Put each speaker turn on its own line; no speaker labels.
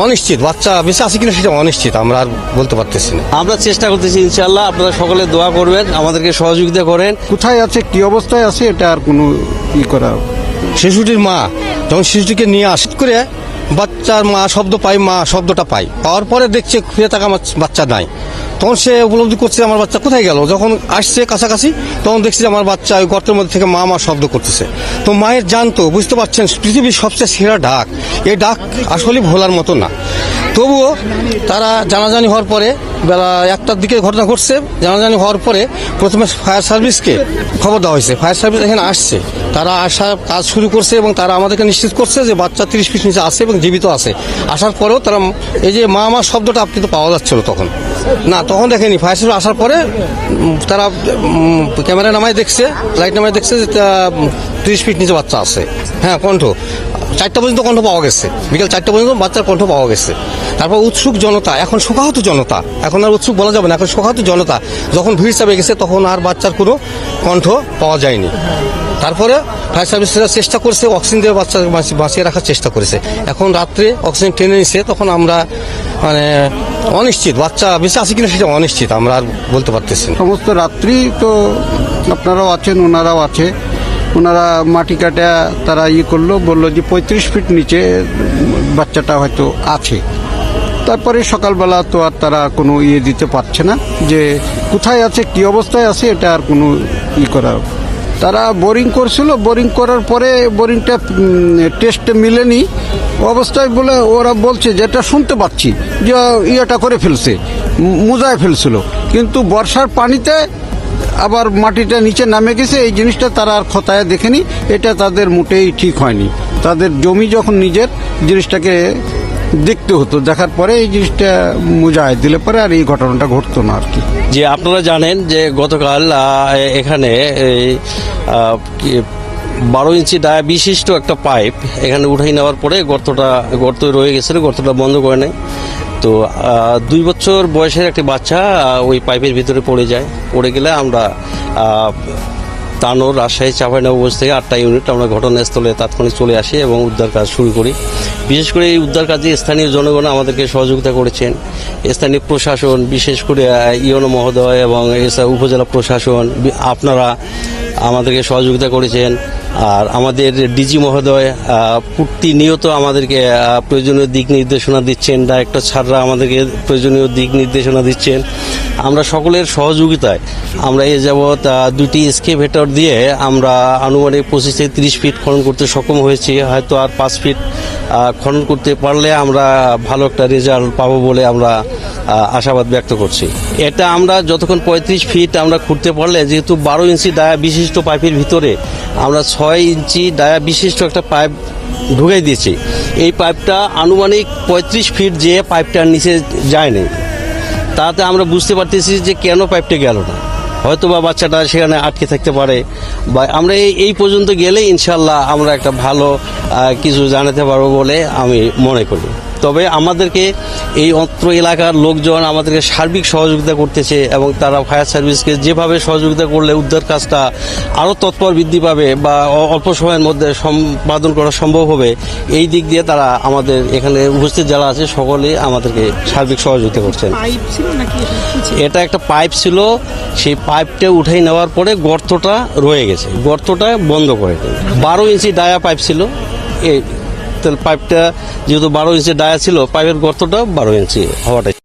অনিশ্চিত, বাচ্চা বেঁচে আছে কিনা সেটা অনিশ্চিত, আমরা আর বলতে পারতেছি না।
আমরা চেষ্টা করতেছি, ইনশাআল্লাহ আপনারা সকলে দোয়া করবেন, আমাদেরকে সহযোগিতা করেন।
কোথায় আছে, কি অবস্থায় আছে, এটা আর কোনো ই করা।
শিশুটির মা যখন শিশুটিকে নিয়ে আসে করে বাচ্চার মা শব্দ পাই, মা শব্দটা পাই, পাওয়ার পরে দেখছে ফিরে থাকা আমার বাচ্চা নাই, তখন সে উপলব্ধি করছে আমার বাচ্চা কোথায় গেল। যখন আসছে কাছাকাছি তখন দেখছি আমার বাচ্চা ওই গর্তের মধ্যে থেকে মা মা শব্দ করতেছে। তো মায়ের জানতো, বুঝতে পারছেন, পৃথিবীর সবচেয়ে সেরা ডাক, এই ডাক আসলে ভোলার মতো না। তবুও তারা জানাজানি হওয়ার পরে বেলা 1টার দিকে ঘটনা ঘটছে, জানাজানি হওয়ার পরে প্রথমে ফায়ার সার্ভিসকে খবর দেওয়া হয়েছে। ফায়ার সার্ভিস এখানে আসছে, তারা আসার কাজ শুরু করছে এবং তারা আমাদেরকে নিশ্চিত করছে যে বাচ্চা 30 ফিট নিচে আছে এবং জীবিত আছে। আসার পরেও তারা এই যে মা মা শব্দটা আপনি তো পাওয়া যাচ্ছিল তখন না, তখন দেখেনি। ফায়ার সার্ভিস আসার পরে তারা ক্যামেরা নামায় দেখছে, লাইট নামায় দেখছে যে 30 ফিট নিচে বাচ্চা আছে। হ্যাঁ, কণ্ঠ 4টা পর্যন্ত কণ্ঠ পাওয়া গেছে, বিকেল 4টা পর্যন্ত বাচ্চার কণ্ঠ পাওয়া গেছে। তারপর উৎসুক জনতা, এখন শোকাহত জনতা, এখন আর উৎসুক বলা যাবে না, এখন শোকাহত জনতা। যখন ভিড় চাপে গেছে তখন আর বাচ্চার কোনো কণ্ঠ পাওয়া যায়নি। তারপরে ফায়ার সার্ভিসরা চেষ্টা করছে, অক্সিজেন দিয়ে বাচ্চা বাঁচিয়ে রাখার চেষ্টা করেছে। এখন রাত্রে অক্সিজেন টেনে নিছে, তখন আমরা মানে অনিশ্চিত, বাচ্চা বেঁচে আছে কিনা সেটা অনিশ্চিত, আমরা আর বলতে পারতেছি না।
সমস্ত রাত্রি তো আপনারাও আছেন, ওনারাও আছে, ওনারা মাটি কাটা তারা করলো, বললো যে 35 ফিট নিচে বাচ্চাটা হয়তো আছে। তারপরে সকালবেলা তো আর তারা কোনো দিতে পারছে না যে কোথায় আছে, কি অবস্থায় আছে, এটা আর কোনো করা। তারা বোরিং করছিল, বোরিং করার পরে বোরিংটা টেস্টে মিলেনি অবস্থায় বলে ওরা বলছে, যেটা শুনতে পাচ্ছি যে ইয়েটা করে ফেলছে, মুজায় ফেলছিল, কিন্তু বর্ষার পানিতে আবার মাটিটা নিচে নামে গেছে। এই জিনিসটা তারা আর খতায় দেখেনি, এটা তাদের মোটেই ঠিক হয়নি। তাদের জমি যখন নিজের জিনিসটাকে দেখতে হতো, দেখার পরে এই জিনিসটা মুজায় দিলে পরে আর এই ঘটনাটা ঘটতো না আর কি।
যে আপনারা জানেন যে গতকাল এখানে 12 ইঞ্চি ডায়া বিশিষ্ট একটা পাইপ এখানে উঠাই নেওয়ার পরে গর্ত রয়ে গেছিল, গর্তটা বন্ধ করে নেয়। তো 2 বছর বয়সের একটি বাচ্চা ওই পাইপের ভিতরে পড়ে যায়। পড়ে গেলে আমরা তানোর রাজশাহী চাঁপাইনবাবগঞ্জ থেকে 8টা ইউনিট আমরা ঘটনাস্থলে তাৎক্ষণিক চলে আসি এবং উদ্ধার কাজ শুরু করি। বিশেষ করে এই উদ্ধার কাজে স্থানীয় জনগণ আমাদেরকে সহযোগিতা করেছেন। স্থানীয় প্রশাসন, বিশেষ করে ইউনো মহোদয় এবং উপজেলা প্রশাসন, আপনারা আমাদেরকে সহযোগিতা করেছেন। আর আমাদের ডিজি মহোদয় প্রতিনিয়ত আমাদেরকে প্রয়োজনীয় দিক নির্দেশনা দিচ্ছেন, ডাইরেক্টর স্যাররা আমাদেরকে প্রয়োজনীয় দিক নির্দেশনা দিচ্ছেন। আমরা সকলের সহযোগিতায় আমরা এ যাবৎ 2টি এক্সকেভেটর দিয়ে আমরা আনুমানিক 25 থেকে 30 ফিট খনন করতে সক্ষম হয়েছি। হয়তো আর 5 ফিট খনন করতে পারলে আমরা ভালো একটা রেজাল্ট পাবো বলে আমরা আশাবাদ ব্যক্ত করছি। এটা আমরা যতক্ষণ 35 ফিট আমরা খুঁড়তে পারলে, যেহেতু 12 ইঞ্চি ডায়া বিশিষ্ট পাইপের ভিতরে আমরা 6 ইঞ্চি ডায়া বিশিষ্ট একটা পাইপ ঢুকাই দিয়েছি। এই পাইপটা আনুমানিক 35 ফিট যে পাইপটার নিচে যায়নি, তাতে আমরা বুঝতে পারতেছি যে কেন পাইপটা গেল না। হয়তো বা বাচ্চাটা সেখানে আটকে থাকতে পারে, বা আমরা এই পর্যন্ত গেলে ইনশাল্লাহ আমরা একটা ভালো কিছু জানাতে পারবো বলে আমি মনে করি। তবে আমাদেরকে এই অত্র এলাকার লোকজন আমাদেরকে সার্বিক সহযোগিতা করতেছে এবং তারা ফায়ার সার্ভিসকে যেভাবে সহযোগিতা করলে উদ্ধার কাজটা আরও তৎপর বৃদ্ধি পাবে বা অল্প সময়ের মধ্যে সম্পাদন করা সম্ভব হবে, এই দিক দিয়ে তারা আমাদের এখানে উপস্থিত যারা আছে সকলে আমাদেরকে সার্বিক সহযোগিতা করছেন। এটা একটা পাইপ ছিল, সেই পাইপটা উঠাই নেওয়ার পরে গর্তটা রয়ে গেছে, গর্তটা বন্ধ করে দেয়। 12 ইঞ্চি ডায়া পাইপ ছিল, এই পাইপটা যেহেতু 12 ইঞ্চি ডায়া ছিল, পাইপের গর্তটা 12 ইঞ্চি হওয়াটাই।